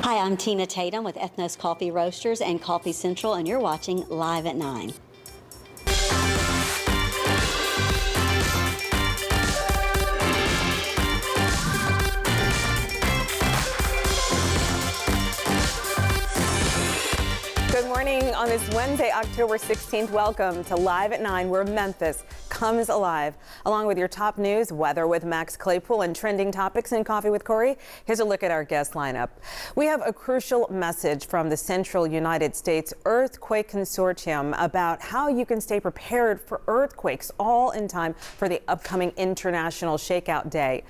Hi, I'm Tina Tatum with Ethnos Coffee Roasters and Coffee Central, and you're watching Live at 9. Good morning on this Wednesday, October 16th. Welcome to Live at 9, where Memphis comes alive. Along with your top news, weather with Max Claypool, and trending topics in Coffee with Corey. Here's a look at our guest lineup. We have a crucial message from the Central United States Earthquake Consortium about how you can stay prepared for earthquakes, all in time for the upcoming International Shakeout Day.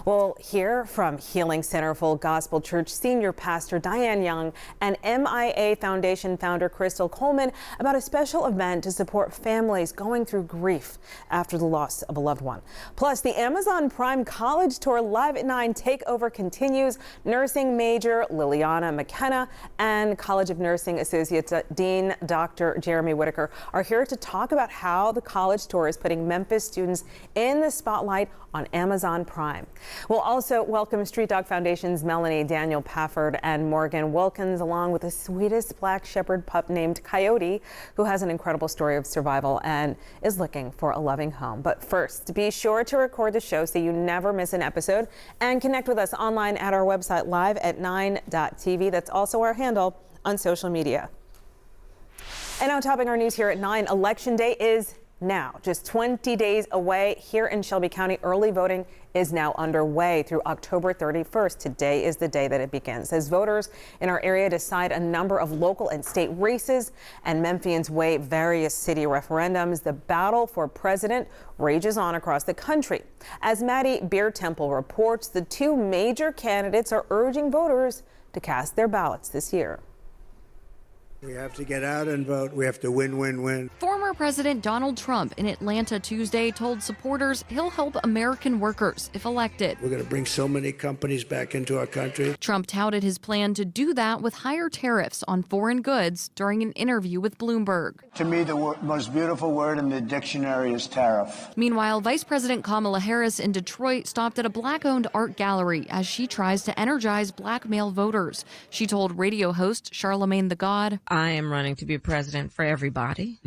We'll hear from Healing Center Full Gospel Church Senior Pastor Diane Young and MIA Foundation founder Crystal Coleman about a special event to support families going through grief after the loss of a loved one. Plus, the Amazon Prime College Tour Live at 9 takeover continues. Nursing major Liliana McKenna and College of Nursing Associate Dean Dr. Jeremy Whitaker are here to talk about how the College Tour is putting Memphis students in the spotlight on Amazon Prime. We'll also welcome Street Dog Foundation's Melanie Daniel Pafford and Morgan Wilkins, along with the sweetest black shepherd pup named Coyote, who has an incredible story of survival and is looking for a loving home. But first, be sure to record the show so you never miss an episode, and connect with us online at our website, liveat9.tv. That's also our handle on social media. And now, topping our news here at 9, Election Day is now just 20 days away. Here in Shelby County, early voting is now underway through October 31st. Today is the day that it begins, as voters in our area decide a number of local and state races and Memphians weigh various city referendums. The battle for president rages on across the country. As Maddie Beer Temple reports, the two major candidates are urging voters to cast their ballots this year. We have to get out and vote. We have to win, win, win. Former President Donald Trump in Atlanta Tuesday told supporters he'll help American workers if elected. We're going to bring so many companies back into our country. Trump touted his plan to do that with higher tariffs on foreign goods during an interview with Bloomberg. To me, the most beautiful word in the dictionary is tariff. Meanwhile, Vice President Kamala Harris in Detroit stopped at a black-owned art gallery as she tries to energize black male voters. She told radio host Charlemagne the God, I am running to be president for everybody,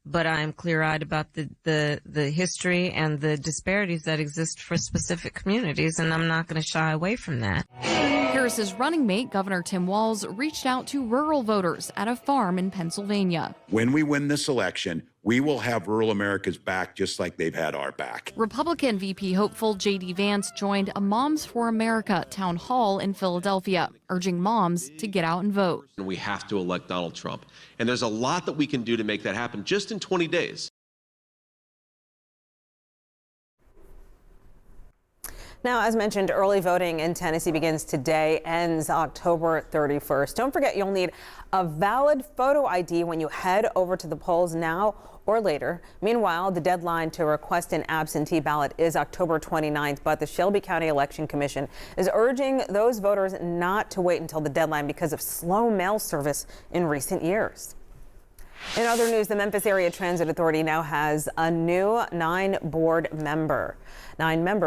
but I am clear-eyed about the history and the disparities that exist for specific communities, and I'm not going to shy away from that. Harris's running mate, Governor Tim Walz, reached out to rural voters at a farm in Pennsylvania. When we win this election, we will have rural America's back just like they've had our back. Republican VP hopeful J.D. Vance joined a Moms for America town hall in Philadelphia, urging moms to get out and vote. We have to elect Donald Trump. And there's a lot that we can do to make that happen just in 20 days. Now, as mentioned, early voting in Tennessee begins today, ends October 31st. Don't forget, you'll need a valid photo ID when you head over to the polls now or later. Meanwhile, the deadline to request an absentee ballot is October 29th, but the Shelby County Election Commission is urging those voters not to wait until the deadline because of slow mail service in recent years. In other news, the Memphis Area Transit Authority now has a new nine-member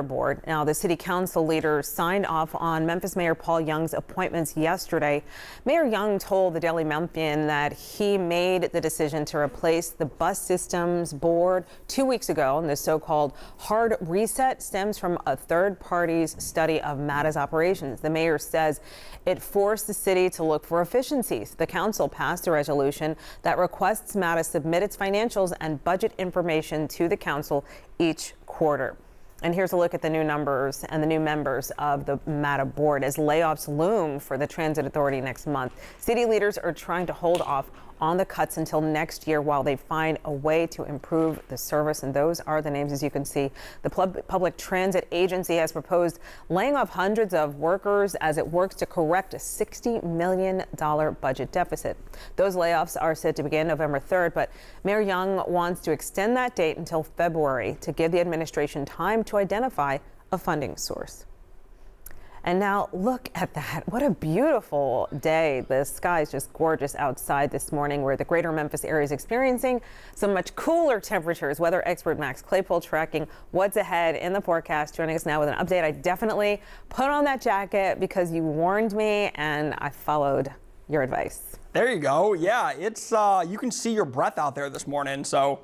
board. Now, the city council leaders signed off on Memphis Mayor Paul Young's appointments yesterday. Mayor Young told the Daily Memphian that he made the decision to replace the bus systems board 2 weeks ago, and the so-called hard reset stems from a third party's study of MATA's operations. The mayor says it forced the city to look for efficiencies. The council passed a resolution that requests MATA submit its financials and budget information to the council each quarter. And here's a look at the new numbers and the new members of the MATA board as layoffs loom for the Transit Authority next month. City leaders are trying to hold off on the cuts until next year while they find a way to improve the service. And those are the names, as you can see. The Public Transit Agency has proposed laying off hundreds of workers as it works to correct a $60 million budget deficit. Those layoffs are set to begin November 3rd, but Mayor Young wants to extend that date until February to give the administration time to identify a funding source. And now look at that. What a beautiful day. The sky is just gorgeous outside this morning, where the greater Memphis area is experiencing some much cooler temperatures. Weather expert Max Claypool tracking what's ahead in the forecast, joining us now with an update. I definitely put on that jacket because you warned me and I followed your advice. There you go. Yeah, it's you can see your breath out there this morning, so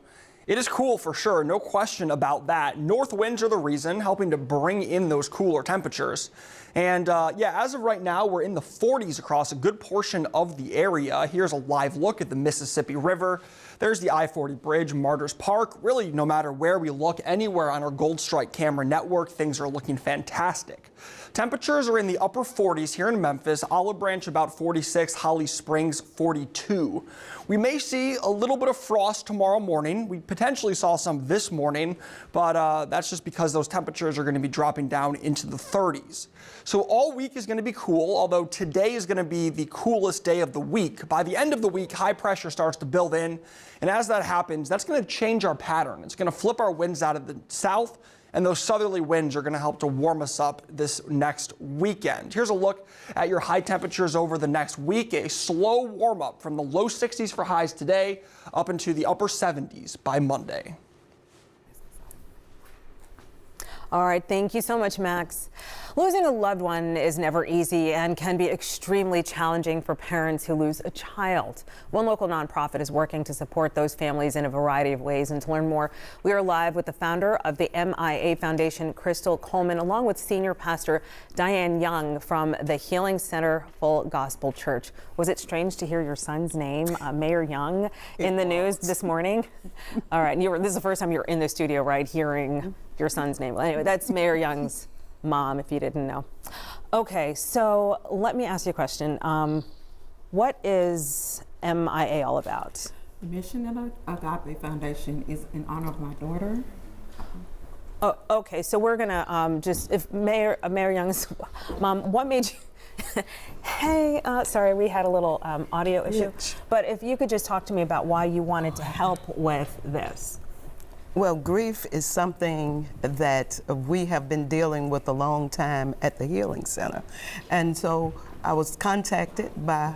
it is cool for sure, no question about that. North winds are the reason, helping to bring in those cooler temperatures. And yeah, as of right now, we're in the 40s across a good portion of the area. Here's a live look at the Mississippi River. There's the I-40 bridge, Martyrs Park. Really, no matter where we look, anywhere on our Gold Strike camera network, things are looking fantastic. Temperatures are in the upper 40s here in Memphis, Olive Branch about 46, Holly Springs 42. We may see a little bit of frost tomorrow morning. We potentially saw some this morning, but that's just because those temperatures are going to be dropping down into the 30s. So all week is going to be cool, although today is going to be the coolest day of the week. By the end of the week, high pressure starts to build in, and as that happens, that's going to change our pattern. It's going to flip our winds out of the south, and those southerly winds are going to help to warm us up this next weekend. Here's a look at your high temperatures over the next week. A slow warm up from the low 60s for highs today up into the upper 70s by Monday. All right, thank you so much, Max. Losing a loved one is never easy and can be extremely challenging for parents who lose a child. One local nonprofit is working to support those families in a variety of ways. And to learn more, we are live with the founder of the MIA Foundation, Crystal Coleman, along with senior pastor Diane Young from the Healing Center Full Gospel Church. Was it strange to hear your son's name, Mayor Young, in the news this morning? All right, this is the first time you're in the studio, right, hearing your son's name. Well, anyway, that's Mayor Young's mom, if you didn't know. Okay, so let me ask you a question. What is MIA all about? The mission of Agape Foundation is in honor of my daughter. Oh, okay, so we're gonna if Mayor Young's mom, what made you? Hey, sorry, we had a little audio issue. But if you could just talk to me about why you wanted to help with this. Well, grief is something that we have been dealing with a long time at the Healing Center. And so I was contacted by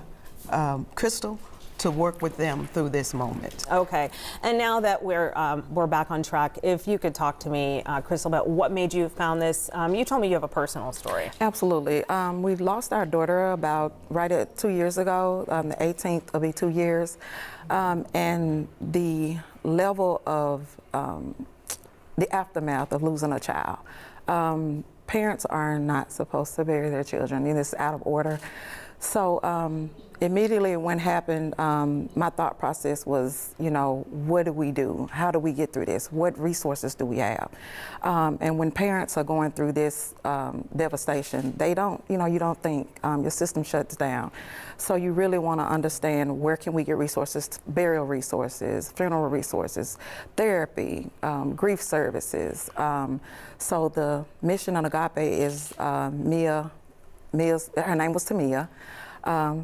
Crystal to work with them through this moment. Okay, and now that we're back on track, if you could talk to me, Crystal, about what made you found this. You told me you have a personal story. Absolutely. We lost our daughter about right at 2 years ago. The 18th will be 2 years. And the level of the aftermath of losing a child. Parents are not supposed to bury their children. It's out of order. So immediately when it happened, my thought process was, what do we do? How do we get through this? What resources do we have? And when parents are going through this devastation, they don't, you don't think, your system shuts down. So you really want to understand where can we get resources, burial resources, funeral resources, therapy, grief services. So the mission of Agape is Mia's, her name was Tamia.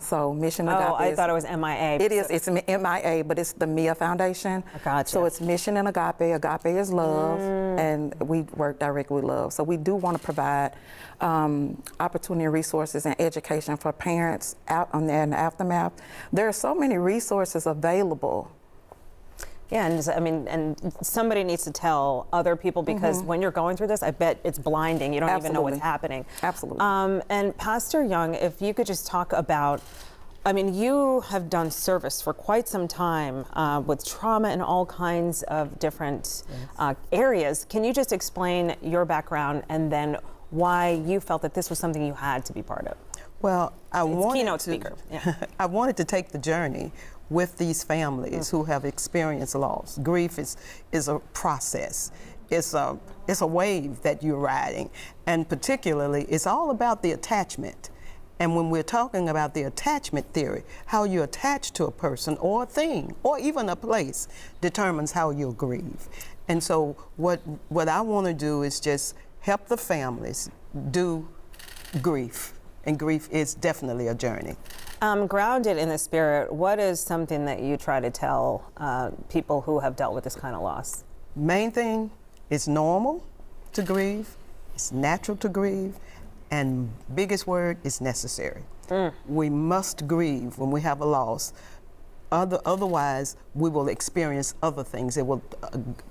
So Mission Agape. Oh, I thought it was MIA. It is. It's MIA, but it's the Mia Foundation. Gotcha. So it's Mission and Agape. Agape is love, and we work directly with love. So we do want to provide opportunity, resources, and education for parents out on there in the aftermath. There are so many resources available. Yeah, and somebody needs to tell other people, because when you're going through this, I bet it's blinding. You don't even know what's happening. Absolutely. And Pastor Young, if you could just talk about, you have done service for quite some time with trauma in all kinds of different areas. Can you just explain your background and then why you felt that this was something you had to be part of? Well, I wanted to take the journey with these families who have experienced loss. Grief is a process. It's a wave that you're riding, and particularly it's all about the attachment. And when we're talking about the attachment theory, how you attach to a person or a thing or even a place determines how you'll grieve. And so what I want to do is just help the families do grief. And grief is definitely a journey. Grounded in the spirit, what is something that you try to tell people who have dealt with this kind of loss? Main thing, it's normal to grieve. It's natural to grieve. and biggest word is necessary. We must grieve when we have a loss. Otherwise, we will experience other things. It will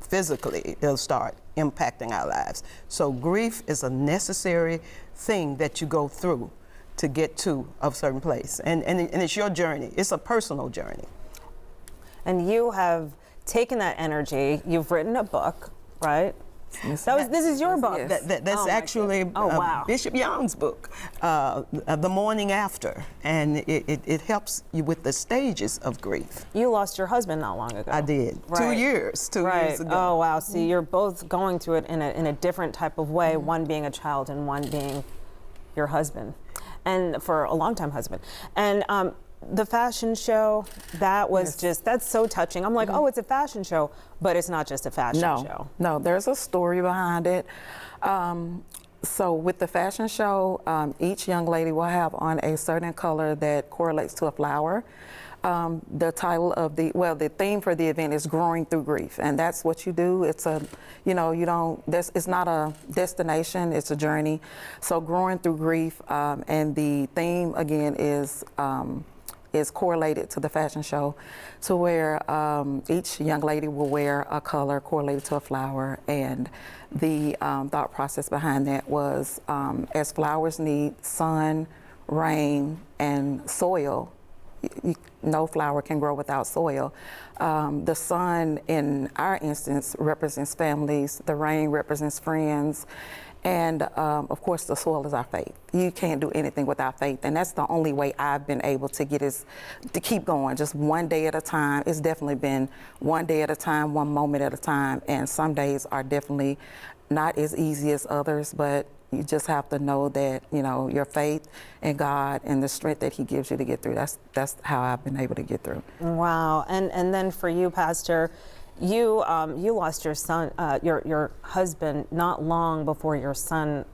physically, it'll start impacting our lives. So grief is a necessary thing that you go through to get to a certain place. And it's your journey. It's a personal journey. And you have taken that energy. You've written a book, right? This is your book. Yes. That's actually Bishop Young's book, The Morning After, and it helps you with the stages of grief. You lost your husband not long ago. I did. Right. 2 years. 2 years ago. Oh, wow. So you're both going through it in a different type of way, one being a child and one being your husband, and for a long-time husband. And the fashion show, that was that's so touching. I'm like, oh, it's a fashion show, but it's not just a fashion show. No, there's a story behind it. So with the fashion show, each young lady will have on a certain color that correlates to a flower. The title of the theme for the event is Growing Through Grief, and that's what you do. It's it's not a destination, it's a journey. So Growing Through Grief, and the theme again is correlated to the fashion show, to where each young lady will wear a color correlated to a flower, and the thought process behind that was as flowers need sun, rain, and soil, no flower can grow without soil. The sun, in our instance, represents families, the rain represents friends, and of course the soil is our faith. You can't do anything without faith, and that's the only way I've been able to to keep going, just one day at a time. It's definitely been one day at a time, one moment at a time, and some days are definitely not as easy as others, but you just have to know that, your faith in God and the strength that He gives you to get through. That's how I've been able to get through. Wow. And then for you, Pastor, you lost your son, your husband, not long before your son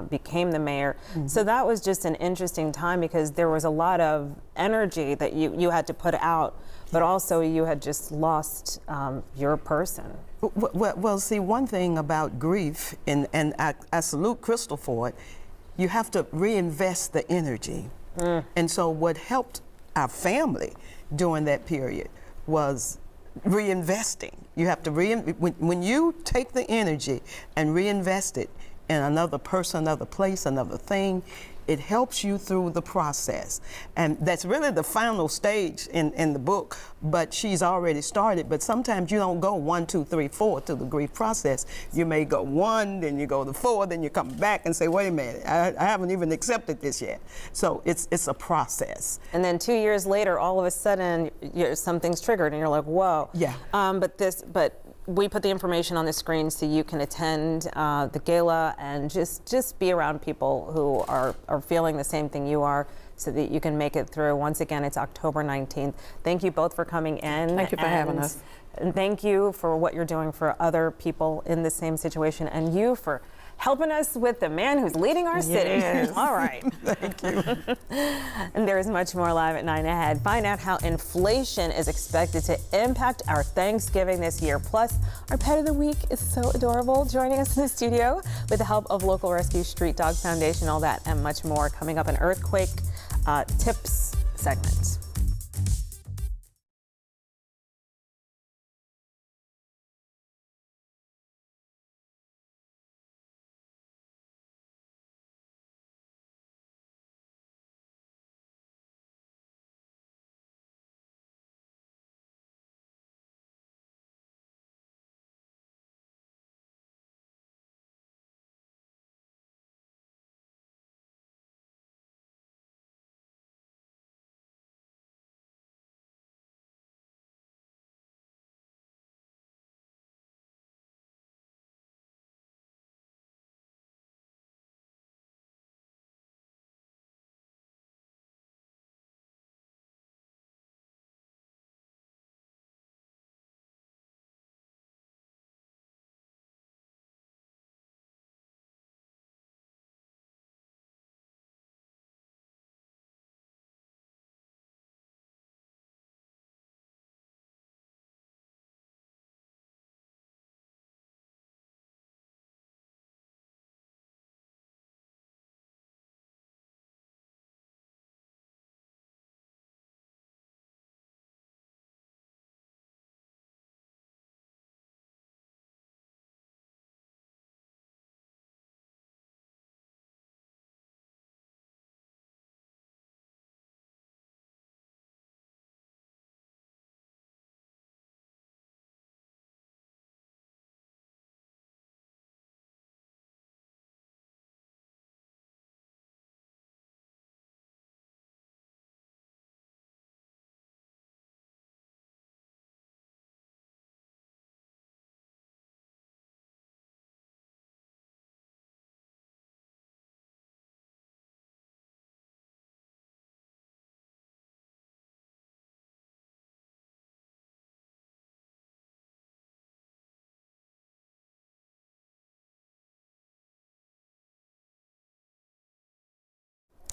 became the mayor. Mm-hmm. So that was just an interesting time, because there was a lot of energy that you had to put out, but also you had just lost your person. Well, see, one thing about grief, and I salute Crystal for it, you have to reinvest the energy. And so what helped our family during that period was reinvesting. You have to when you take the energy and reinvest it in another person, another place, another thing, it helps you through the process. And that's really the final stage in the book, but she's already started. But sometimes you don't go 1, 2, 3, 4 to the grief process. You may go 1, then you go to 4, then you come back and say, wait a minute, I haven't even accepted this yet. So it's a process. And then 2 years later, all of a sudden, something's triggered, and you're like, whoa. Yeah. But we put the information on the screen so you can attend the gala and just be around people who are feeling the same thing you are, so that you can make it through. Once again, it's October 19th. Thank you both for coming in. Thank you for having us. And thank you for what you're doing for other people in the same situation, and you for helping us with the man who's leading our city. Yes. All right. Thank you. And there is much more live at 9 ahead. Find out how inflation is expected to impact our Thanksgiving this year. Plus, our pet of the week is so adorable, joining us in the studio with the help of local rescue Street Dog Foundation. All that and much more coming up, an earthquake tips segment.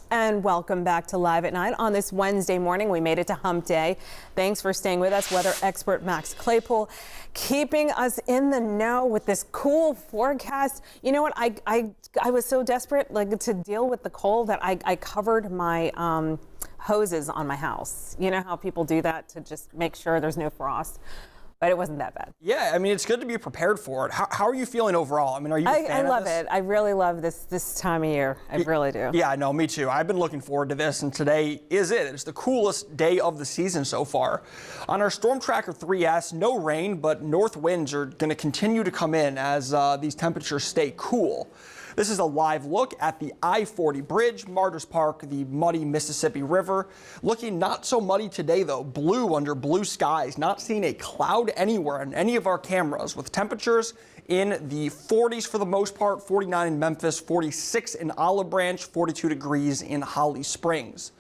And welcome back to Live at 9. On this Wednesday morning, we made it to Hump Day. Thanks for staying with us. Weather expert Max Claypool keeping us in the know with this cool forecast. You know what? I was so desperate to deal with the cold that I covered my hoses on my house. You know how people do that to just make sure there's no frost? But it wasn't that bad. Yeah, I mean, it's good to be prepared for it. How are you feeling overall? I mean, are you a fan of this? I love it. I really love this time of year. I really do. Yeah, no, me too. I've been looking forward to this, and today is it. It's the coolest day of the season so far. On our Storm Tracker 3S, no rain, but north winds are going to continue to come in as these temperatures stay cool. This is a live look at the I-40 bridge, Martyrs Park, the muddy Mississippi River. Looking not so muddy today, though. Blue under blue skies. Not seeing a cloud anywhere on any of our cameras, with temperatures in the 40s for the most part, 49 in Memphis, 46 in Olive Branch, 42 degrees in Holly Springs.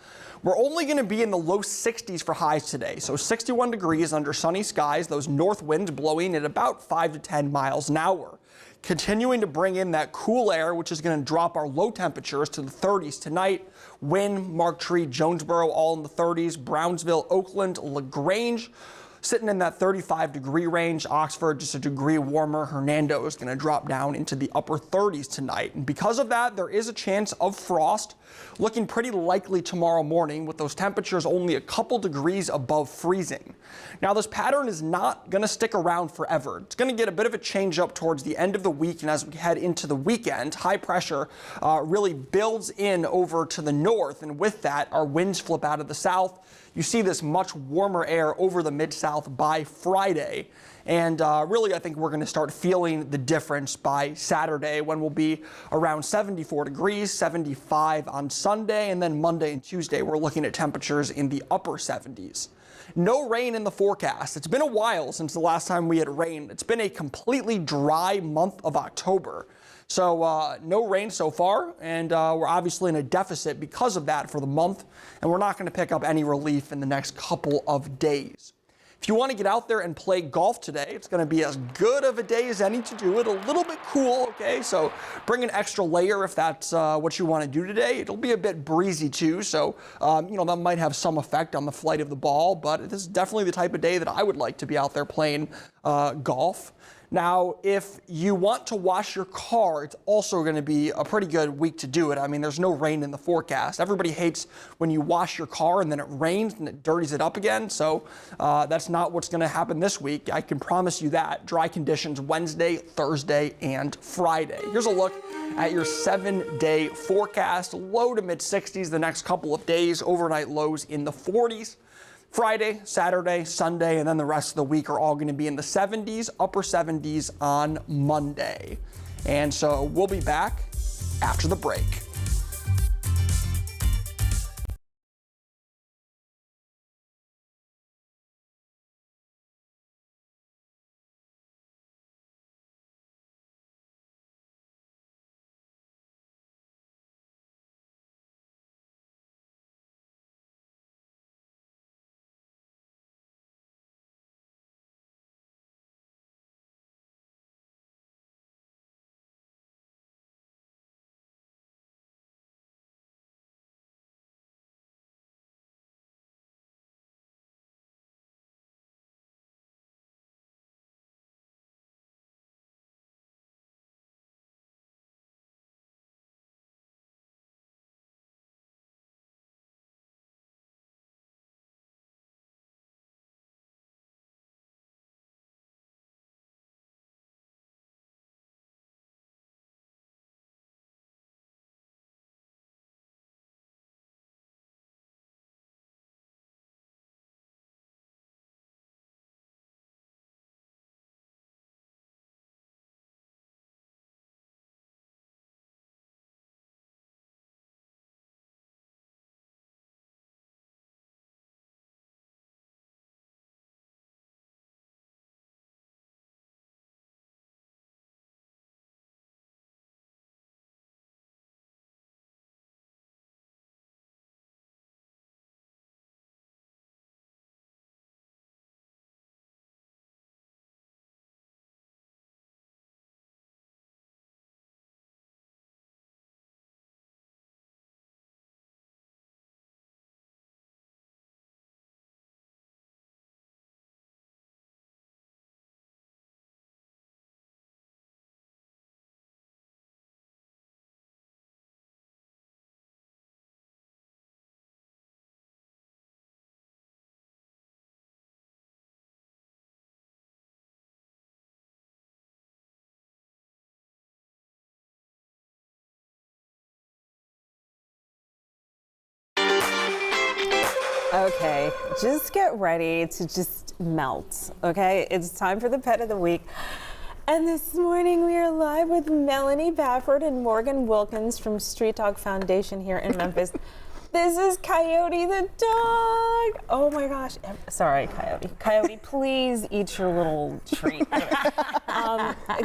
We're only going to be in the low 60s for highs today, so 61 degrees under sunny skies, those north winds blowing at about 5 to 10 miles an hour. Continuing to bring in that cool air, which is going to drop our low temperatures to the 30s tonight. Wynn, Mark Tree, Jonesboro, all in the 30s. Brownsville, Oakland, LaGrange, sitting in that 35-degree range. Oxford, just a degree warmer. Hernando is going to drop down into the upper 30s tonight. And because of that, there is a chance of frost, looking pretty likely tomorrow morning, with those temperatures only a couple degrees above freezing. Now, this pattern is not going to stick around forever. It's going to get a bit of a change up towards the end of the week, and as we head into the weekend, high pressure really builds in over to the north, and with that, our winds flip out of the south. You see this much warmer air over the Mid-South by Friday. And really, I think we're going to start feeling the difference by Saturday, when we'll be around 74 degrees, 75 on Sunday, and then Monday and Tuesday, we're looking at temperatures in the upper 70s. No rain in the forecast. It's been a while since the last time we had rain. It's been a completely dry month of October. So no rain so far, and we're obviously in a deficit because of that for the month, and we're not going to pick up any relief in the next couple of days. If you want to get out there and play golf today, it's going to be as good of a day as any to do it. A little bit cool, okay? So bring an extra layer if that's what you want to do today. It'll be a bit breezy too, so that might have some effect on the flight of the ball, but this is definitely the type of day that I would like to be out there playing golf. Now, if you want to wash your car, it's also going to be a pretty good week to do it. I mean, there's no rain in the forecast. Everybody hates when you wash your car and then it rains and it dirties it up again. So that's not what's going to happen this week. I can promise you that. Dry conditions Wednesday, Thursday, and Friday. Here's a look at your 7-day forecast. Low to mid 60s the next couple of days. Overnight lows in the 40s. Friday, Saturday, Sunday, and then the rest of the week are all going to be in the 70s, upper 70s on Monday. And so we'll be back after the break. Okay, just get ready to just melt, okay? It's time for the pet of the week. And this morning we are live with Melanie Bafford and Morgan Wilkins from Street Dog Foundation here in Memphis. This is Coyote the dog. Oh my gosh. Sorry, Coyote. Coyote, please eat your little treat.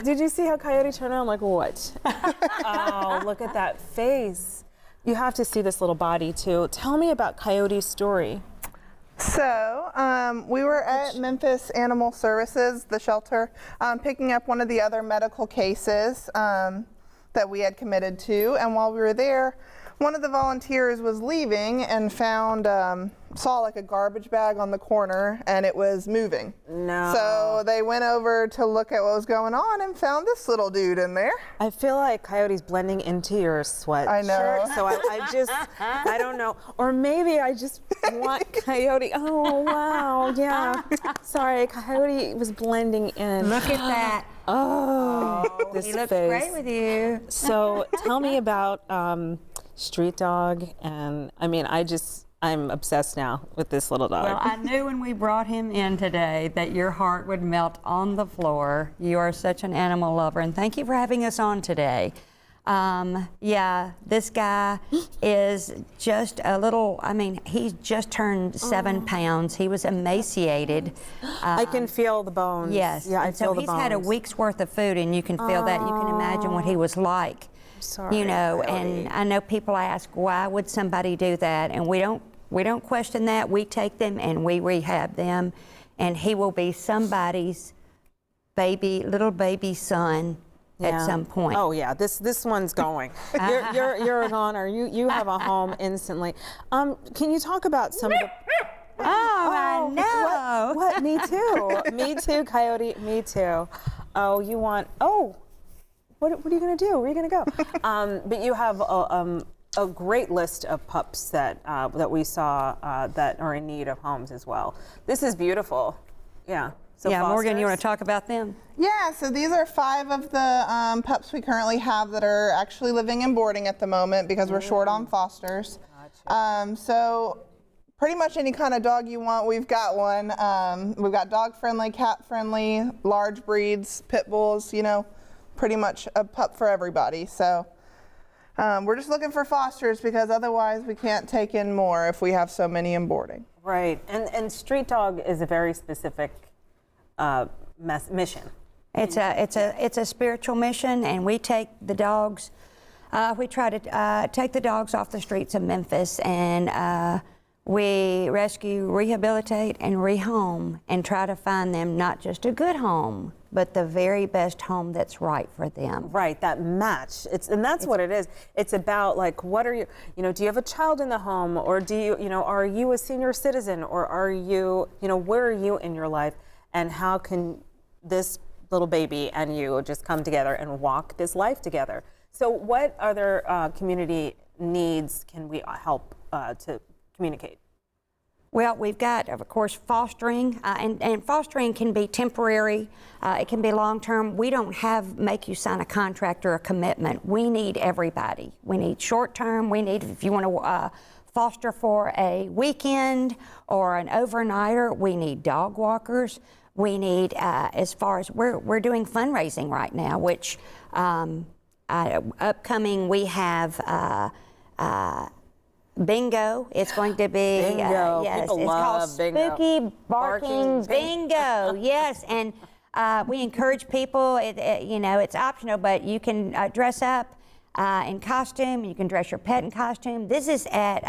Did you see how Coyote turned around? Like, what? Oh, look at that face. You have to see this little body too. Tell me about Coyote's story. So we were at Memphis Animal Services, the shelter, picking up one of the other medical cases that we had committed to. And while we were there, one of the volunteers was leaving and found, saw like a garbage bag on the corner and it was moving. No. So they went over to look at what was going on and found this little dude in there. I feel like Coyote's blending into your sweatshirt. I know. So I don't know. Or maybe I just want Coyote. Oh, wow. Yeah. Sorry, Coyote was blending in. Look at that. Oh, this he looks face. great with you. So tell me about Street Dog. And I mean, I'm obsessed now with this little dog. Well, I knew when we brought him in today that your heart would melt on the floor. You are such an animal lover, and thank you for having us on today. Yeah, this guy is just a little, I mean, he just turned 7 pounds. He was emaciated. I can feel the bones. Yes. Yeah, I and feel so the he's bones. had a week's worth of food, and you can feel that. You can imagine what he was like. Sorry, you know, Coyote. and I know people ask, why would somebody do that? And we don't question that. We take them and we rehab them, and he will be somebody's little baby son at some point. Oh yeah, this one's going. You're a goner. You have a home instantly. Can you talk about some of the? I know. What? Me too. Me too, Coyote. Me too. Oh, you want? Oh, what are you gonna do? Where are you gonna go? But you have a great list of pups that we saw that are in need of homes as well. This is beautiful. Yeah. So yeah, Morgan, you fosters? want to talk about them? Yeah, so these are 5 of the pups we currently have that are actually living in boarding at the moment because we're short on fosters. Gotcha. So pretty much any kind of dog you want, we've got one. We've got dog friendly, cat friendly, large breeds, pit bulls, you know, pretty much a pup for everybody. So we're just looking for fosters because otherwise we can't take in more if we have so many in boarding. Right, and Street Dog is a very specific mission. It's a spiritual mission, and we take the dogs. We try to take the dogs off the streets of Memphis, and we rescue, rehabilitate, and rehome, and try to find them not just a good home, but the very best home that's right for them. Right, that match. And that's what it is. It's about like, what are you, do you have a child in the home, or do you, are you a senior citizen, or are you, where are you in your life, and how can this little baby and you just come together and walk this life together? So what other community needs can we help to communicate? Well, we've got, of course, fostering, and fostering can be temporary. It can be long-term. We don't make you sign a contract or a commitment. We need everybody. We need short-term. We need, if you want to foster for a weekend or an overnighter, we need dog walkers. We need, as far as, we're doing fundraising right now, which upcoming we have bingo. It's going to be bingo. Yes, People it's love called bingo. Spooky Barking Bingo. Yes, and we encourage people. It's optional, but you can dress up in costume. You can dress your pet in costume. This is at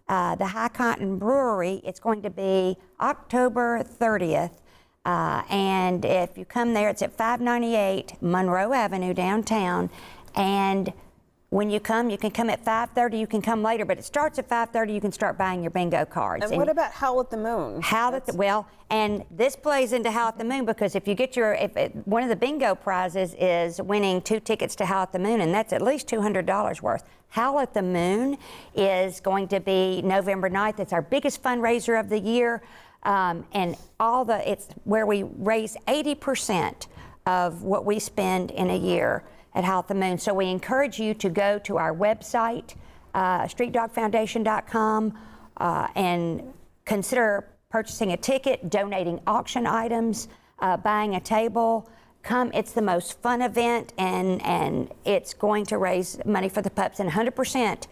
the High Cotton Brewery. It's going to be October 30th. And if you come there, it's at 598 Monroe Avenue downtown. And when you can come at 5:30. You can come later, but it starts at 5:30. You can start buying your bingo cards. And what about Howl at the Moon? And this plays into Howl at the Moon, because if you get one of the bingo prizes is winning 2 tickets to Howl at the Moon, and that's at least $200 worth. Howl at the Moon is going to be November 9th. It's our biggest fundraiser of the year. And it's where we raise 80% of what we spend in a year at Howl at the Moon. So we encourage you to go to our website, streetdogfoundation.com, and consider purchasing a ticket, donating auction items, buying a table. Come, it's the most fun event, and it's going to raise money for the pups, and 100%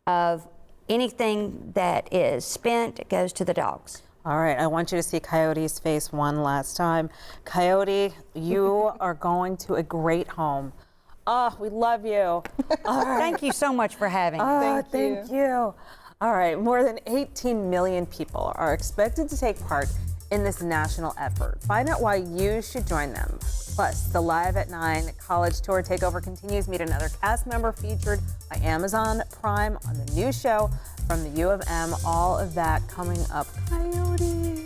of anything that is spent goes to the dogs. All right, I want you to see Coyote's face one last time. Coyote, you are going to a great home. Oh, we love you. Thank you so much for having me. Thank you. All right, more than 18 million people are expected to take part in this national effort. Find out why you should join them. Plus, the Live at 9 College Tour Takeover continues. Meet another cast member featured by Amazon Prime on the new show from the U of M. All of that coming up. Coyote.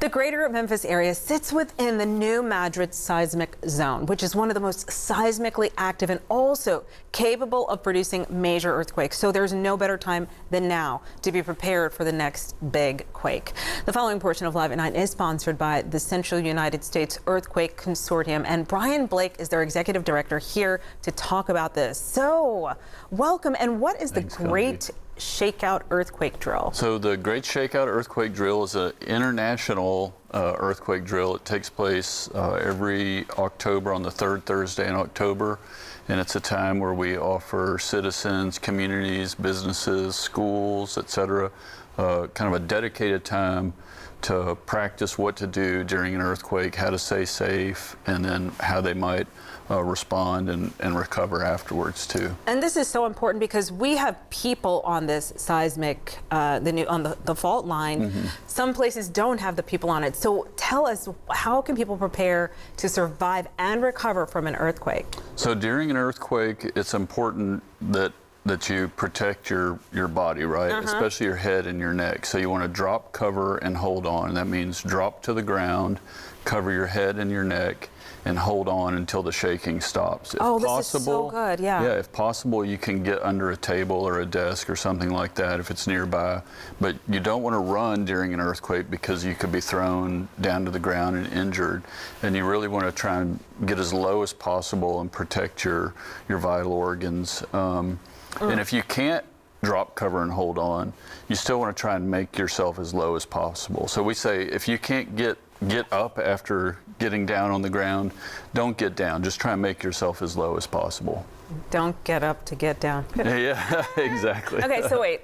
The greater Memphis area sits within the New Madrid seismic zone, which is one of the most seismically active and also capable of producing major earthquakes. So there's no better time than now to be prepared for the next big quake. The following portion of Live at 9 is sponsored by the Central United States Earthquake Consortium, and Brian Blake is their executive director here to talk about this. So welcome. And what is the Great Shakeout Earthquake Drill? So the Great Shakeout Earthquake Drill is an international earthquake drill. It takes place every October on the third Thursday in October, and it's a time where we offer citizens, communities, businesses, schools, etc., kind of a dedicated time to practice what to do during an earthquake, how to stay safe, and then how they might respond and recover afterwards too. And this is so important because we have people on this seismic, on the fault line. Mm-hmm. Some places don't have the people on it. So tell us, how can people prepare to survive and recover from an earthquake? So during an earthquake, it's important that that you protect your body, right? Especially your head and your neck. So you want to drop, cover, and hold on. That means drop to the ground, cover your head and your neck, and hold on until the shaking stops. If this possible, is so good, yeah. Yeah, if possible, you can get under a table or a desk or something like that if it's nearby. But you don't want to run during an earthquake because you could be thrown down to the ground and injured. And you really want to try and get as low as possible and protect your vital organs. And if you can't drop, cover, and hold on, you still want to try and make yourself as low as possible. So we say if you can't get up after getting down on the ground, don't get down. Just try and make yourself as low as possible. Don't get up to get down. Yeah, exactly. Okay, so wait.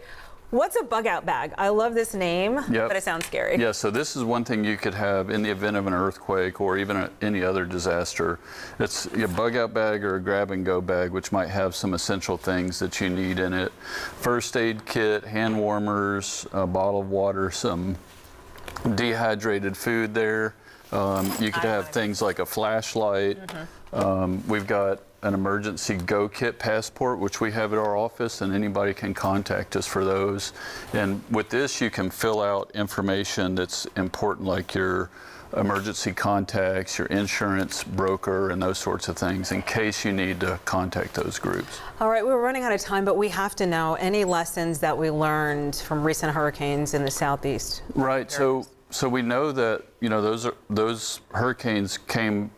What's a bug out bag? I love this name, but it sounds scary. Yeah, so this is one thing you could have in the event of an earthquake or even any other disaster. It's a bug out bag or a grab and go bag, which might have some essential things that you need in it. First aid kit, hand warmers, a bottle of water, some dehydrated food there. You could have things like a flashlight. We've got an emergency go kit passport, which we have at our office, and anybody can contact us for those. And with this, you can fill out information that's important, like your emergency contacts, your insurance broker, and those sorts of things, in case you need to contact those groups. All right, we're running out of time, but we have to know any lessons that we learned from recent hurricanes in the southeast. Right. So we know that those hurricanes came.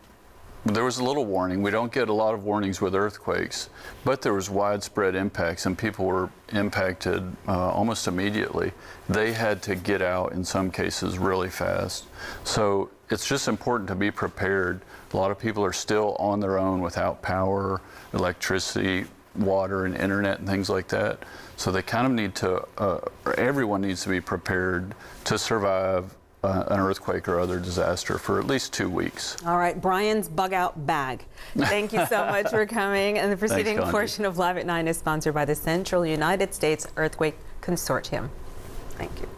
There was a little warning. We don't get a lot of warnings with earthquakes, but there was widespread impacts and people were impacted almost immediately. They had to get out in some cases really fast. So it's just important to be prepared. A lot of people are still on their own without power, electricity, water, and internet and things like that. So they kind of need to, everyone needs to be prepared to survive an earthquake or other disaster for at least 2 weeks. All right, Brian's bug out bag. Thank you so much for coming. And the preceding portion of Live at 9 is sponsored by the Central United States Earthquake Consortium. Thank you.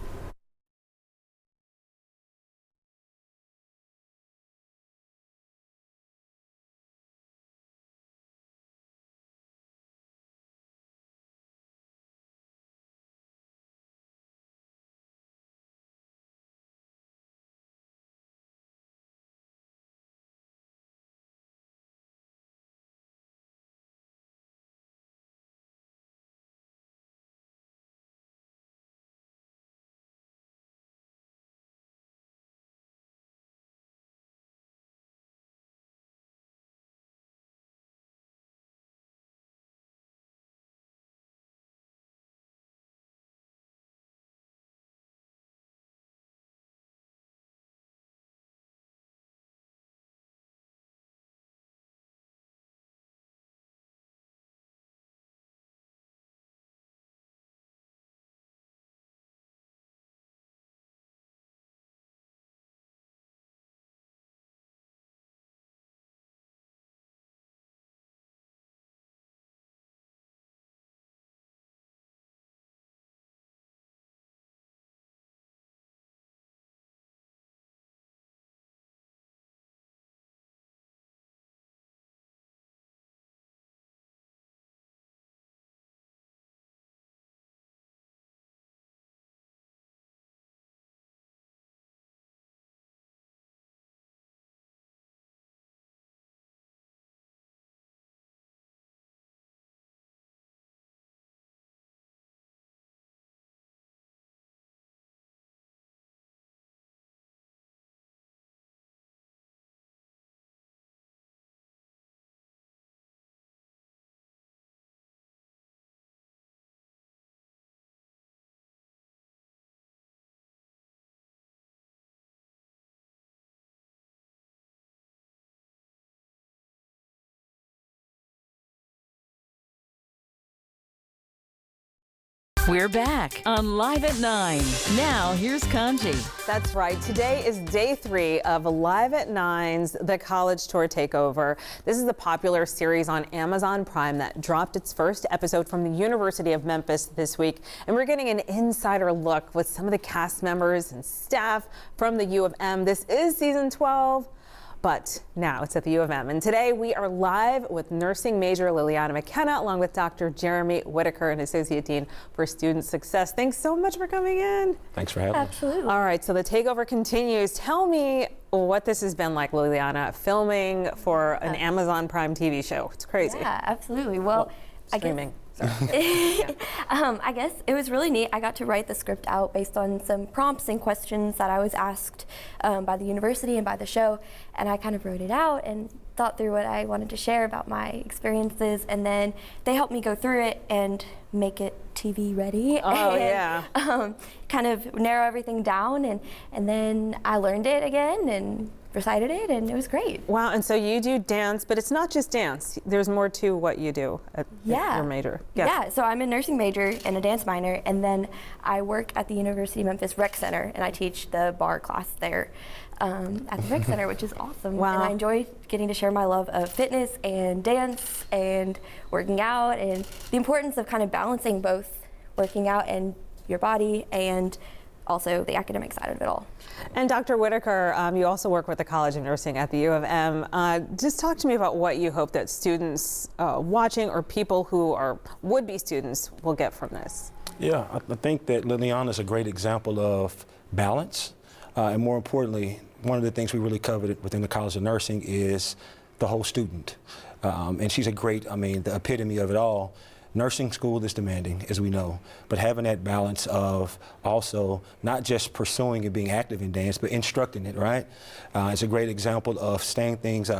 We're back on Live at 9. Now, here's Kanji. That's right. Today is day 3 of Live at 9's The College Tour Takeover. This is the popular series on Amazon Prime that dropped its first episode from the University of Memphis this week. And we're getting an insider look with some of the cast members and staff from the U of M. This is season 12. but now it's at the U of M. And today we are live with nursing major Liliana McKenna, along with Dr. Jeremy Whitaker, an Associate Dean for Student Success. Thanks so much for coming in. Thanks for having me. Absolutely. All right, so the takeover continues. Tell me what this has been like, Liliana, filming for an Amazon Prime TV show. It's crazy. Yeah, absolutely. Well, streaming. I guess it was really neat. I got to write the script out based on some prompts and questions that I was asked by the university and by the show, and I kind of wrote it out and thought through what I wanted to share about my experiences, and then they helped me go through it and make it TV ready. Oh, and, yeah. Kind of narrow everything down, and then I learned it again and recited it, and it was great. Wow, and so you do dance, but it's not just dance. There's more to what you do at your major. Yeah, so I'm a nursing major and a dance minor, and then I work at the University of Memphis Rec Center, and I teach the bar class there at the Rec Center, which is awesome. Wow. And I enjoy getting to share my love of fitness and dance and working out, and the importance of kind of balancing both working out and your body and also the academic side of it all. And Dr. Whitaker, you also work with the College of Nursing at the U of M. Just talk to me about what you hope that students watching or people who are would-be students will get from this. Yeah, I think that Liliana is a great example of balance. And more importantly, one of the things we really covered within the College of Nursing is the whole student. And she's a great, the epitome of it all. Nursing school is demanding, as we know, but having that balance of also not just pursuing and being active in dance, but instructing it, right? It's a great example of staying things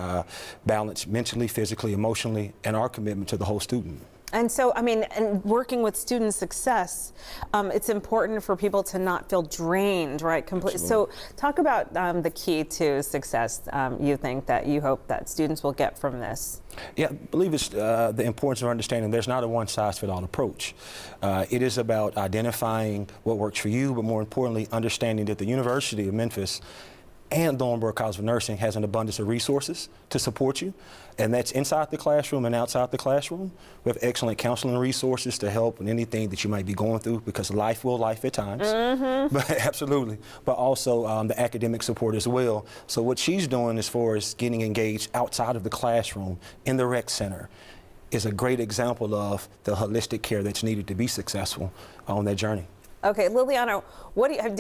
balanced mentally, physically, emotionally, and our commitment to the whole student. And so, and working with student success, it's important for people to not feel drained, right? So talk about the key to success you think that you hope that students will get from this. Yeah, I believe it's the importance of understanding there's not a one-size-fits-all approach. It is about identifying what works for you, but more importantly, understanding that the University of Memphis and Dornberg College of Nursing has an abundance of resources to support you, and that's inside the classroom and outside the classroom. We have excellent counseling resources to help with anything that you might be going through, because life will life at times. But absolutely, but also the academic support as well. So what she's doing as far as getting engaged outside of the classroom in the rec center is a great example of the holistic care that's needed to be successful on that journey. Okay, Liliana,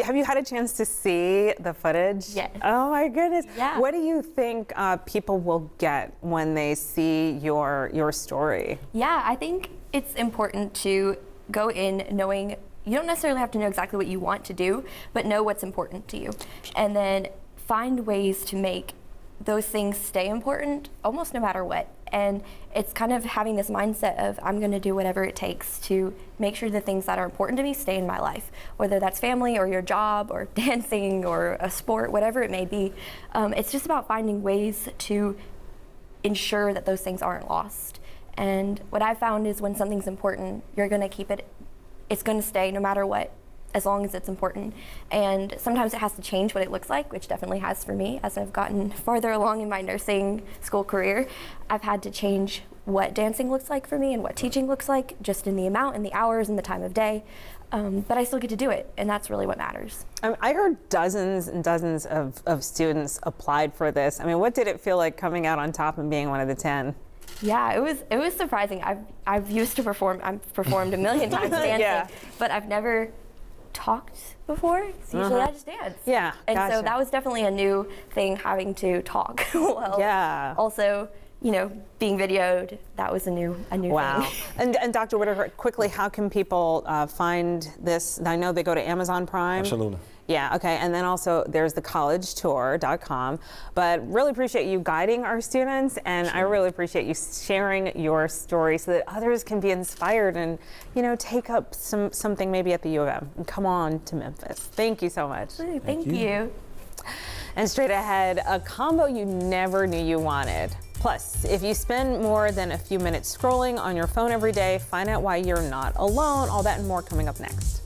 have you had a chance to see the footage? Yes. Oh my goodness. Yeah. What do you think people will get when they see your story? Yeah, I think it's important to go in knowing you don't necessarily have to know exactly what you want to do, but know what's important to you. And then find ways to make those things stay important almost no matter what. And it's kind of having this mindset of I'm going to do whatever it takes to make sure the things that are important to me stay in my life, whether that's family or your job or dancing or a sport, whatever it may be. It's just about finding ways to ensure that those things aren't lost. And what I've found is when something's important, you're going to keep it, it's going to stay no matter what, as long as it's important. And sometimes it has to change what it looks like, which definitely has for me. As I've gotten farther along in my nursing school career, I've had to change what dancing looks like for me and what teaching looks like, just in the amount and the hours and the time of day. But I still get to do it, and that's really what matters. I heard dozens and dozens of students applied for this. What did it feel like coming out on top and being one of the 10? Yeah, it was surprising. I've used to perform. I've performed a million times dancing, but I've never talked before. So usually I just dance. Yeah, and gotcha. so that was definitely a new thing, having to talk. Well, yeah. Also, being videoed, that was a new wow. thing. And Dr. Whitaker, quickly, how can people find this? I know they go to Amazon Prime. Absolutely. Yeah, okay, and then also there's the collegetour.com. But really appreciate you guiding our students, and I really appreciate you sharing your story so that others can be inspired and, take up something maybe at the U of M and come on to Memphis. Thank you so much. Thank you. And straight ahead, a combo you never knew you wanted. Plus, if you spend more than a few minutes scrolling on your phone every day, find out why you're not alone. All that and more coming up next.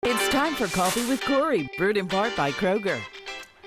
It's time for Coffee with Corey, brewed in part by Kroger.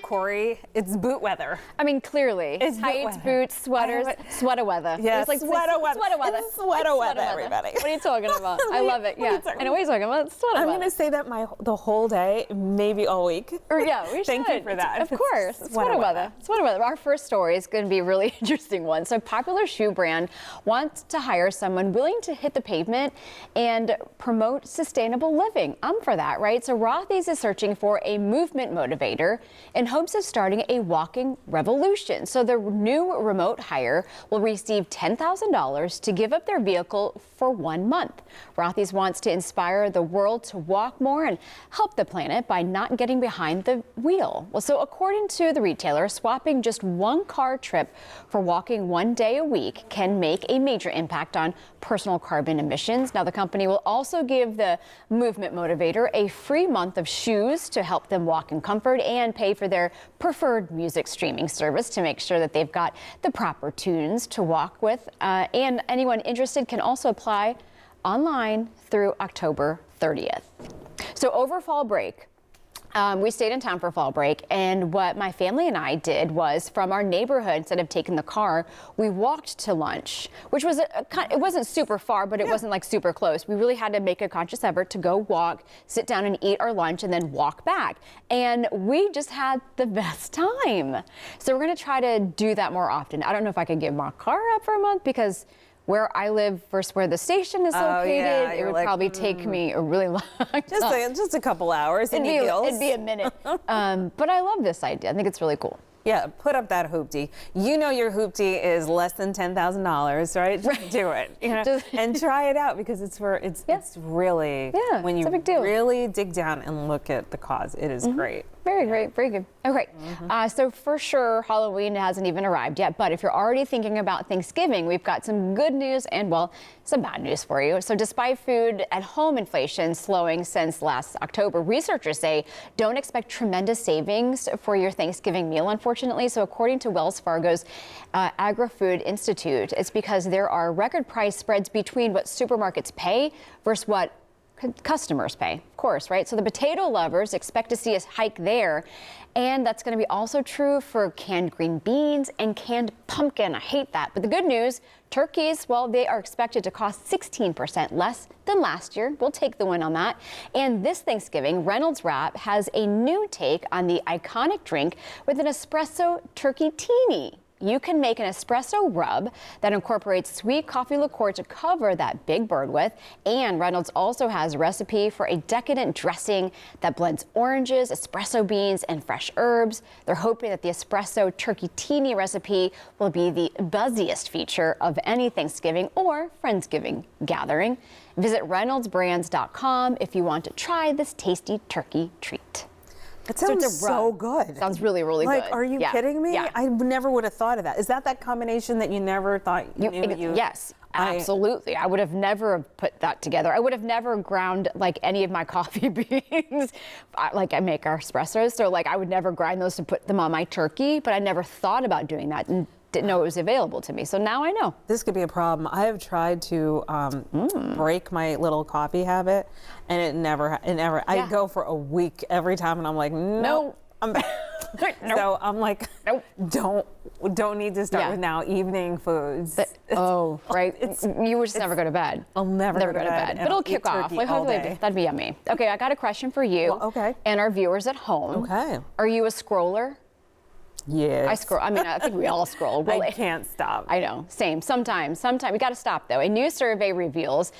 Corey, it's boot weather. I mean, clearly. It's tights, boots, sweaters, sweater weather. Yes, It's sweater weather. Sweater weather. It's sweater weather, everybody. What are you talking about? I love it. Yeah. I know what you're talking about. It's sweater I'm weather. going to say that the whole day, maybe all week. Or, yeah, we should. Thank you for that. Of course. Sweater weather. Sweater weather. Our first story is going to be a really interesting one. So, a popular shoe brand wants to hire someone willing to hit the pavement and promote sustainable living. I'm for that, right? So, Rothy's is searching for a movement motivator in hopes of starting a walking revolution. So, the new remote hire will receive $10,000 to give up their vehicle for 1 month. Rothy's wants to inspire the world to walk more and help the planet by not getting behind the wheel. Well, so according to the retailer, swapping just one car trip for walking 1 day a week can make a major impact on personal carbon emissions. Now, the company will also give the movement motivator a free month of shoes to help them walk in comfort and pay for their preferred music streaming service to make sure that they've got the proper tunes to walk with. And anyone interested can also apply online through October 30th. So over fall break, we stayed in town for fall break, and what my family and I did was from our neighborhood, instead of taking the car, we walked to lunch, which was it wasn't super far, but it wasn't like super close. We really had to make a conscious effort to go walk, sit down and eat our lunch, and then walk back. And we just had the best time. So we're going to try to do that more often. I don't know if I could give my car up for a month because where I live versus where the station is located, it would probably take me a really long time. Just a couple hours. It'd be a minute. But I love this idea. I think it's really cool. Yeah, put up that hoopty. You know your hoopty is less than $10,000, right? Just do it, you know, and try it out because it's really when you really dig down and look at the cause, it is great. Very great, very good. Okay, so for sure, Halloween hasn't even arrived yet, but if you're already thinking about Thanksgiving, we've got some good news and, well, some bad news for you. So despite food at home inflation slowing since last October, researchers say don't expect tremendous savings for your Thanksgiving meal, unfortunately. So according to Wells Fargo's Agri-Food Institute, it's because there are record price spreads between what supermarkets pay versus what customers pay, of course, right? So the potato lovers expect to see a hike there. And that's going to be also true for canned green beans and canned pumpkin. I hate that. But the good news, turkeys, well, they are expected to cost 16% less than last year. We'll take the win on that. And this Thanksgiving, Reynolds Wrap has a new take on the iconic drink with an espresso turkey teeny. You can make an espresso rub that incorporates sweet coffee liqueur to cover that big bird with. And Reynolds also has a recipe for a decadent dressing that blends oranges, espresso beans, and fresh herbs. They're hoping that the espresso turkey teeny recipe will be the buzziest feature of any Thanksgiving or Friendsgiving gathering. Visit reynoldsbrands.com if you want to try this tasty turkey treat. It sounds so good. Sounds really, really good. Like, are you kidding me? Yeah. I never would have thought of that. Is that combination that you never thought you knew? Yes, absolutely. I would have never put that together. I would have never ground like any of my coffee beans. Like I make our espressos, so like I would never grind those to put them on my turkey, but I never thought about doing that and didn't know it was available to me. So now I know. This could be a problem. I have tried to break my little coffee habit, and it never. I go for a week every time, and I'm like, no, I'm back. So I'm like, don't need to start with now evening foods. Right. You would just never go to bed. I'll never go to bed. But it'll kick off. Like, hopefully that'd be yummy. Okay, I got a question for you. And our viewers at home. Okay. Are you a scroller? Yes. I scroll. I mean, I think we all scroll. I can't stop. I know. Same. Sometimes. We got to stop, though. A new survey reveals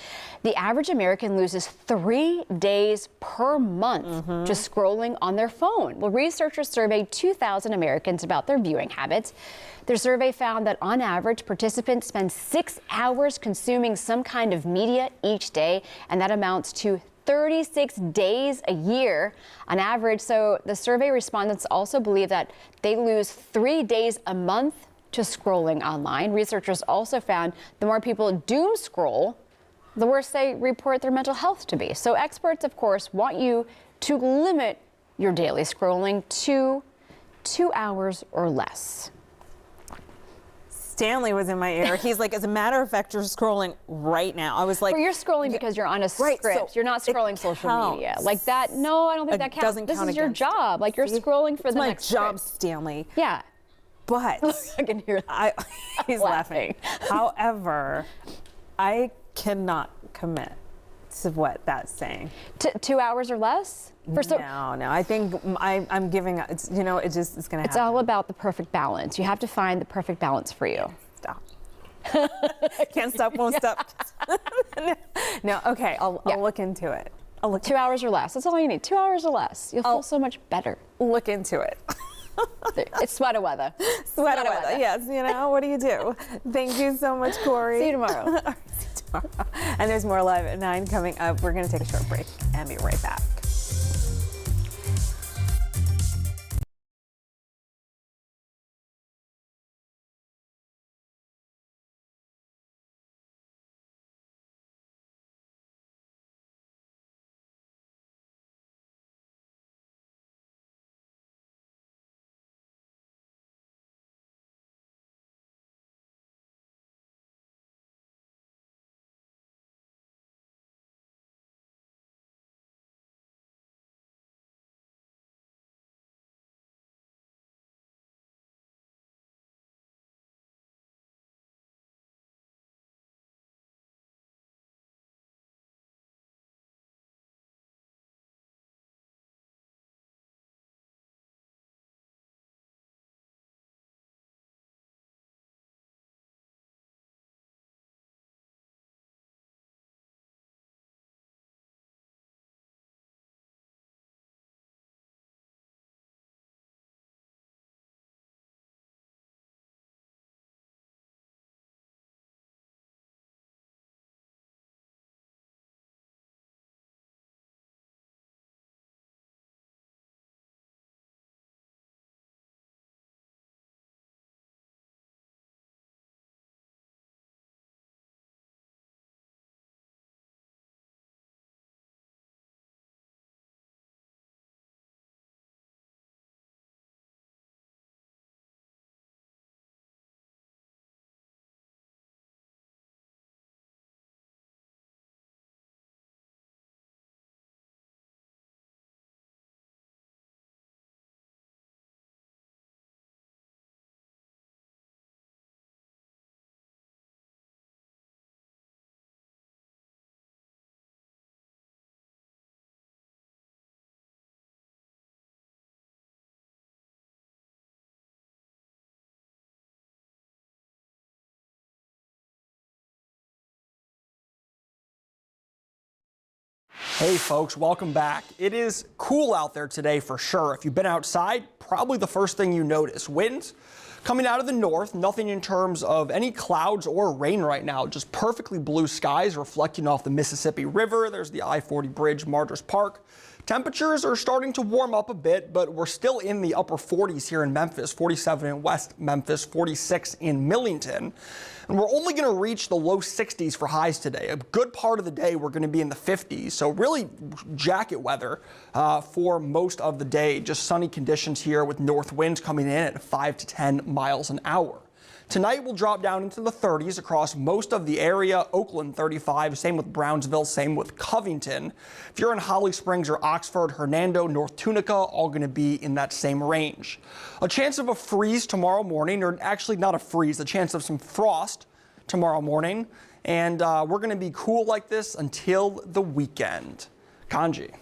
the average American loses 3 days per month just scrolling on their phone. Well, researchers surveyed 2,000 Americans about their viewing habits. Their survey found that on average, participants spend 6 hours consuming some kind of media each day, and that amounts to 36 days a year on average. So the survey respondents also believe that they lose 3 days a month to scrolling online. Researchers also found the more people doom scroll, the worse they report their mental health to be. So experts, of course, want you to limit your daily scrolling to 2 hours or less. Stanley was in my ear. He's like, as a matter of fact, you're scrolling right now. I was like, But you're scrolling because you're on a script. so you're not scrolling social media. Like that, no, I don't think It that counts. doesn't This count is your against job. Like you're scrolling for it's the my next job, script. Stanley. Yeah. But I can hear that. He's laughing. However, I cannot commit to what that's saying. 2 hours or less? No. I think I'm giving up. It's, it's going to happen. It's all about the perfect balance. You have to find the perfect balance for you. Stop. Can't stop, won't stop. No, okay, I'll look into it. 2 hours or less. That's all you need. 2 hours or less. You'll feel so much better. Look into it. It's sweater weather. Sweater weather. Yes, what do you do? Thank you so much, Corey. See you tomorrow. See you tomorrow. And there's more Live at 9 coming up. We're going to take a short break and be right back. Hey folks, welcome back. It is cool out there today for sure. If you've been outside, probably the first thing you notice. Winds coming out of the north, nothing in terms of any clouds or rain right now, just perfectly blue skies reflecting off the Mississippi River. There's the I-40 bridge, Martyrs Park. Temperatures are starting to warm up a bit, but we're still in the upper 40s here in Memphis, 47 in West Memphis, 46 in Millington. And we're only going to reach the low 60s for highs today. A good part of the day we're going to be in the 50s, so really jacket weather for most of the day. Just sunny conditions here with north winds coming in at 5 to 10 miles an hour. Tonight we'll drop down into the 30s across most of the area. Oakland 35, same with Brownsville, same with Covington. If you're in Holly Springs or Oxford, Hernando, North Tunica, all going to be in that same range. A chance of a freeze tomorrow morning, or actually not a freeze, a chance of some frost tomorrow morning. And we're going to be cool like this until the weekend. Kanji.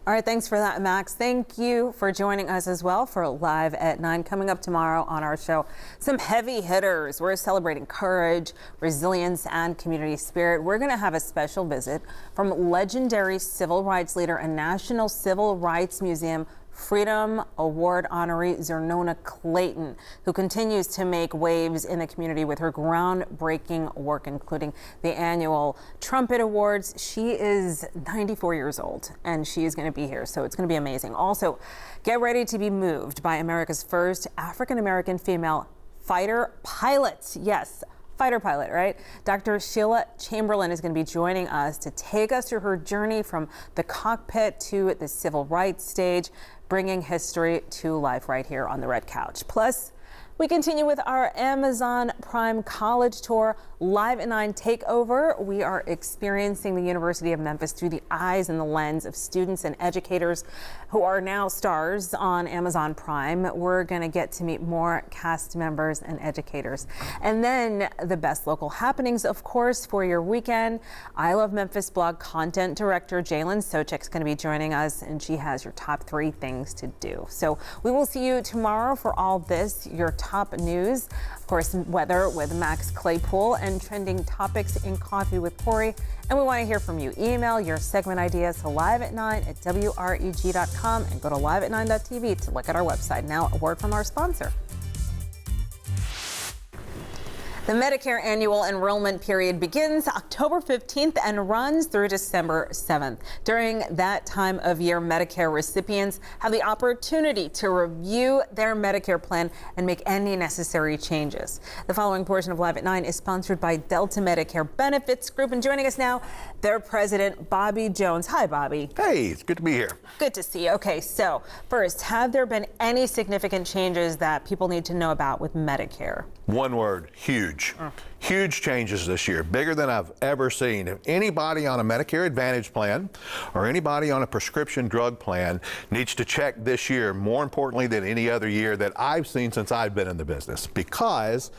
All right, thanks for that, Max. Thank you for joining us as well for Live at 9. Coming up tomorrow on our show, some heavy hitters. We're celebrating courage, resilience, and community spirit. We're going to have a special visit from legendary civil rights leader and National Civil Rights Museum Freedom Award honoree Zernona Clayton, who continues to make waves in the community with her groundbreaking work, including the annual Trumpet Awards. She is 94 years old, and she is going to be here, so it's going to be amazing. Also, get ready to be moved by America's first African-American female fighter pilot. Yes, fighter pilot, right? Dr. Sheila Chamberlain is going to be joining us to take us through her journey from the cockpit to the civil rights stage, bringing history to life right here on the Red Couch. Plus, We continue with our Amazon Prime College Tour Live at 9 takeover. We are experiencing the University of Memphis through the eyes and the lens of students and educators who are now stars on Amazon Prime. We're going to get to meet more cast members and educators. And then the best local happenings, of course, for your weekend. I Love Memphis blog content director Jalen Sochek is going to be joining us, and she has your top 3 things to do. So we will see you tomorrow for all this, your top news. Of course, weather with Max Claypool and trending topics in Coffee with Corey. And we want to hear from you. Email your segment ideas to liveat9@wreg.com and go to liveat9.tv to look at our website. Now, a word from our sponsor. The Medicare annual enrollment period begins October 15th and runs through December 7th. During that time of year, Medicare recipients have the opportunity to review their Medicare plan and make any necessary changes. The following portion of Live at 9 is sponsored by Delta Medicare Benefits Group. And joining us now, their president, Bobby Jones. Hi, Bobby. Hey, it's good to be here. Good to see you. Okay, so first, have there been any significant changes that people need to know about with Medicare? One word, huge. Huge changes this year, bigger than I've ever seen. If anybody on a Medicare Advantage plan or anybody on a prescription drug plan needs to check this year, more importantly than any other year that I've seen since I've been in the business, because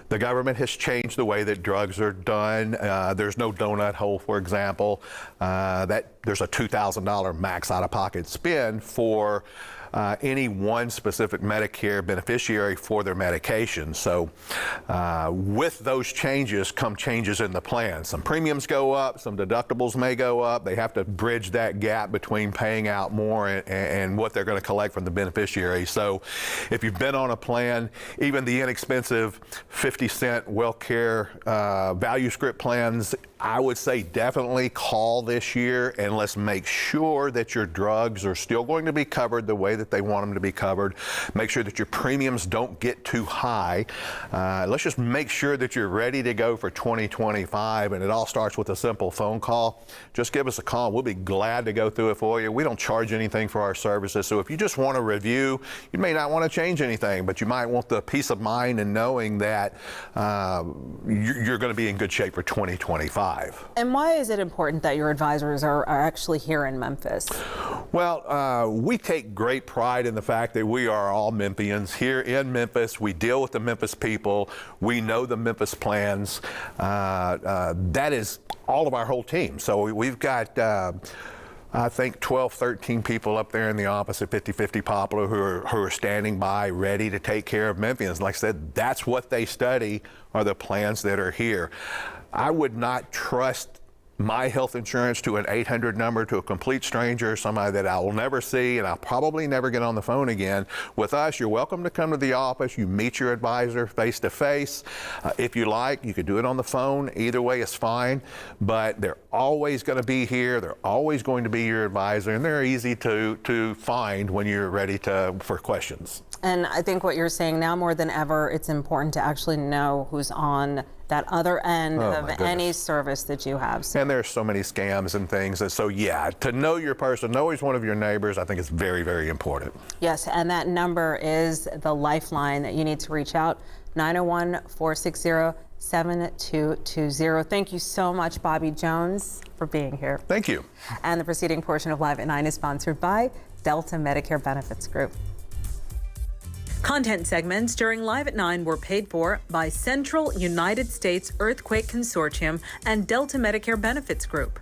the government has changed the way that drugs are done. There's no donut hole, for example. There's a $2,000 max out-of-pocket spend for any one specific Medicare beneficiary for their medication. So with those changes come changes in the plan. Some premiums go up, some deductibles may go up. They have to bridge that gap between paying out more and what they're going to collect from the beneficiary. So if you've been on a plan, even the inexpensive 50-cent WellCare value script plans, I would say definitely call this year and let's make sure that your drugs are still going to be covered the way that they want them to be covered. Make sure that your premiums don't get too high. Let's just make sure that you're ready to go for 2025, and it all starts with a simple phone call. Just give us a call. We'll be glad to go through it for you. We don't charge anything for our services, so if you just want a review, you may not want to change anything, but you might want the peace of mind and knowing that you're going to be in good shape for 2025. And why is it important that your advisors are actually here in Memphis? Well, we take great pride in the fact that we are all Memphians here in Memphis. We deal with the Memphis people. We know the Memphis plans. That is all of our whole team. So we've got I think 12, 13 people up there in the office at 50/50 Poplar who are standing by ready to take care of Memphians. Like I said, that's what they study, are the plans that are here. I would not trust my health insurance to an 800 number to a complete stranger, somebody that I will never see and I'll probably never get on the phone again. With us, you're welcome to come to the office. You meet your advisor face to face. If you like, you could do it on the phone. Either way is fine, but they're always going to be here. They're always going to be your advisor, and they're easy to find when you're ready for questions. And I think what you're saying now more than ever, it's important to actually know who's on that other end of any service that you have. So. And there's so many scams and things. And so, yeah, to know your person, know he's one of your neighbors, I think is very, very important. Yes, and that number is the lifeline that you need to reach out, 901-460-7220. Thank you so much, Bobby Jones, for being here. Thank you. And the preceding portion of Live at 9 is sponsored by Delta Medicare Benefits Group. Content segments during Live at 9 were paid for by Central United States Earthquake Consortium and Delta Medicare Benefits Group.